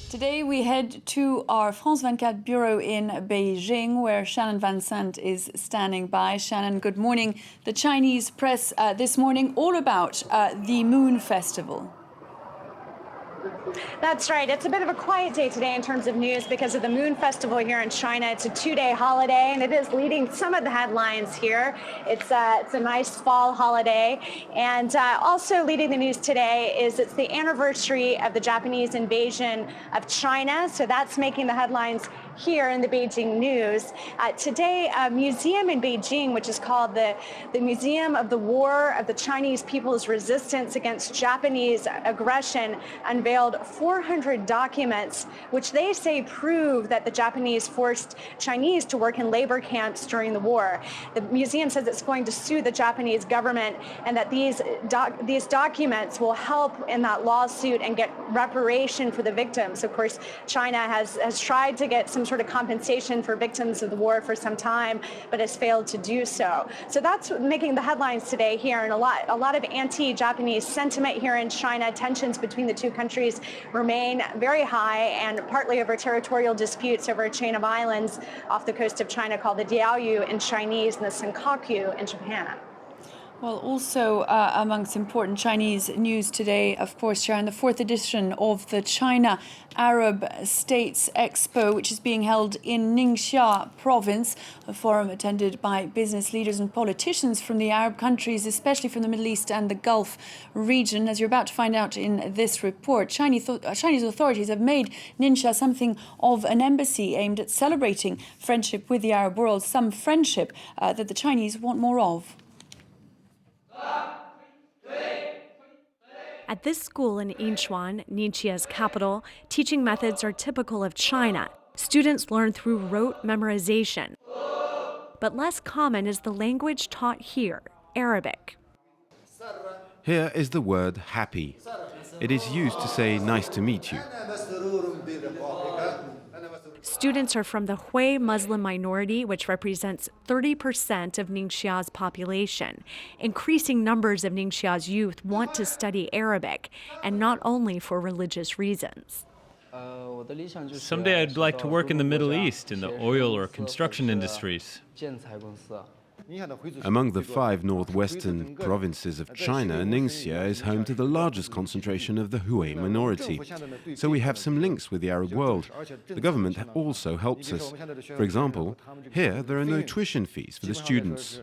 Today we head to our France 24 bureau in Beijing, where Shannon Van Sant is standing by. Shannon, good morning. The Chinese press this morning all about the Moon Festival. That's right. It's a bit of a quiet day today in terms of news because of the Moon Festival here in China. It's a two-day holiday, and it is leading some of the headlines here. It's a nice fall holiday. And also leading the news today is it's the anniversary of the Japanese invasion of China. So that's making the headlines here in the Beijing news. Today, a museum in Beijing, which is called the Museum of the War of the Chinese People's Resistance Against Japanese Aggression, unveiled 400 documents, which they say prove that the Japanese forced Chinese to work in labor camps during the war. The museum says it's going to sue the Japanese government and that these documents will help in that lawsuit and get reparation for the victims. Of course, China has tried to get some sort of compensation for victims of the war for some time, but has failed to do so. So that's making the headlines today here, and a lot of anti-Japanese sentiment here in China. Tensions between the two countries remain very high, and partly over territorial disputes over a chain of islands off the coast of China called the Diaoyu in Chinese and the Senkaku in Japan. Well, also amongst important Chinese news today, of course, Sharon, the fourth edition of the China-Arab States Expo, which is being held in Nangxia province, a forum attended by business leaders and politicians from the Arab countries, especially from the Middle East and the Gulf region. As you're about to find out in this report, Chinese authorities have made Ningxia something of an embassy aimed at celebrating friendship with the Arab world, some friendship that the Chinese want more of. At this school in Yinchuan, Ningxia's capital, teaching methods are typical of China. Students learn through rote memorization. But less common is the language taught here, Arabic. Here is the word happy. It is used to say nice to meet you. Students are from the Hui Muslim minority, which represents 30% of Ningxia's population. Increasing numbers of Ningxia's youth want to study Arabic, and not only for religious reasons. Someday I'd like to work in the Middle East, in the oil or construction industries. Among the 5 northwestern provinces of China, Nangxia is home to the largest concentration of the Hui minority. So we have some links with the Arab world. The government also helps us. For example, here there are no tuition fees for the students.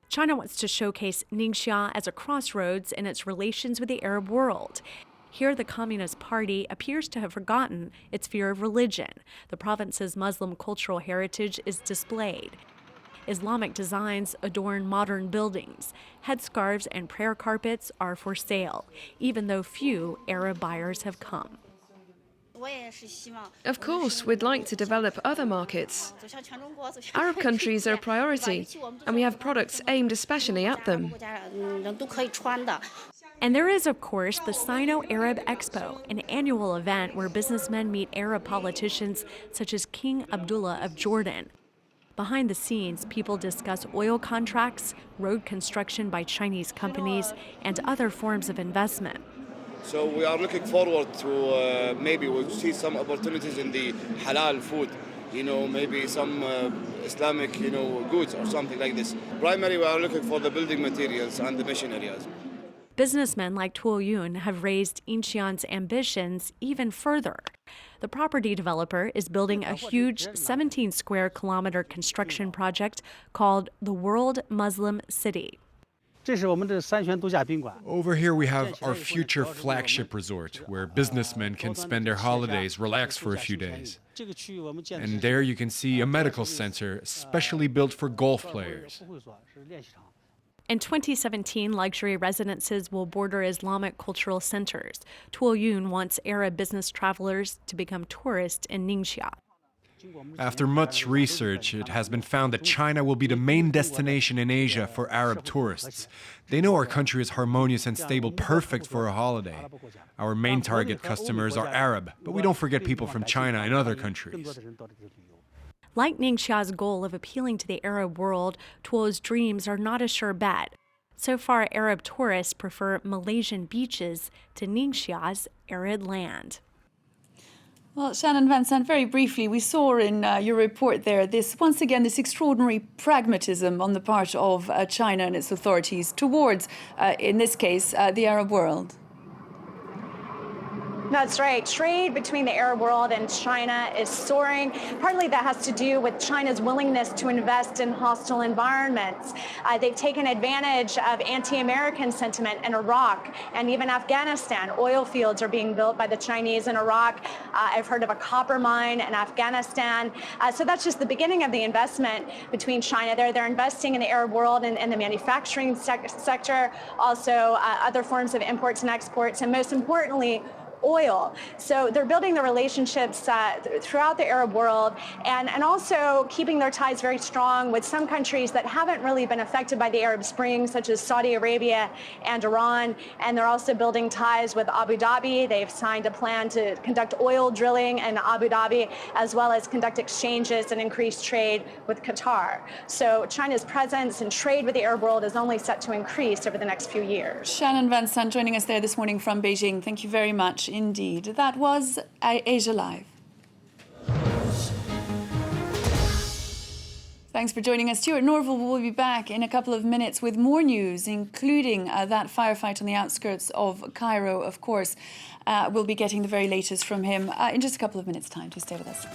China wants to showcase Ningxia as a crossroads in its relations with the Arab world. Here, the Communist Party appears to have forgotten its fear of religion. The province's Muslim cultural heritage is displayed. Islamic designs adorn modern buildings. Headscarves and prayer carpets are for sale, even though few Arab buyers have come. Of course, we'd like to develop other markets. Arab countries are a priority, and we have products aimed especially at them. And there is, of course, the China-Arab Expo, an annual event where businessmen meet Arab politicians such as King Abdullah of Jordan. Behind the scenes, people discuss oil contracts, road construction by Chinese companies, and other forms of investment. So we are looking forward to maybe we'll see some opportunities in the halal food, maybe some Islamic, goods or something like this. Primarily, we are looking for the building materials and the mission areas. Businessmen like Tuo Yun have raised Yinxian's ambitions even further. The property developer is building a huge 17-square-kilometer construction project called the World Muslim City. Over here we have our future flagship resort, where businessmen can spend their holidays, relax for a few days. And there you can see a medical center specially built for golf players. In 2017, luxury residences will border Islamic cultural centers. Tuo Yun wants Arab business travelers to become tourists in Ningxia. After much research, it has been found that China will be the main destination in Asia for Arab tourists. They know our country is harmonious and stable, perfect for a holiday. Our main target customers are Arab, but we don't forget people from China and other countries. Like Ningxia's goal of appealing to the Arab world, Tuo's dreams are not a sure bet. So far, Arab tourists prefer Malaysian beaches to Ningxia's arid land. Well, Shannon Van Sant, very briefly, we saw in your report there once again this extraordinary pragmatism on the part of China and its authorities towards, in this case, the Arab world. That's right. Trade between the Arab world and China is soaring. Partly that has to do with China's willingness to invest in hostile environments. They've taken advantage of anti-American sentiment in Iraq and even Afghanistan. Oil fields are being built by the Chinese in Iraq. I've heard of a copper mine in Afghanistan. So that's just the beginning of the investment between China there. They're investing in the Arab world and the manufacturing sector, also other forms of imports and exports, and most importantly, oil. So they're building the relationships throughout the Arab world and also keeping their ties very strong with some countries that haven't really been affected by the Arab Spring, such as Saudi Arabia and Iran. And they're also building ties with Abu Dhabi. They've signed a plan to conduct oil drilling in Abu Dhabi, as well as conduct exchanges and increase trade with Qatar. So China's presence and trade with the Arab world is only set to increase over the next few years. Shannon Van Sant joining us there this morning from Beijing. Thank you very much indeed. That was Asia Live. Thanks for joining us. Stuart Norville will be back in a couple of minutes with more news, including that firefight on the outskirts of Cairo, of course. We'll be getting the very latest from him in just a couple of minutes' time. To stay with us.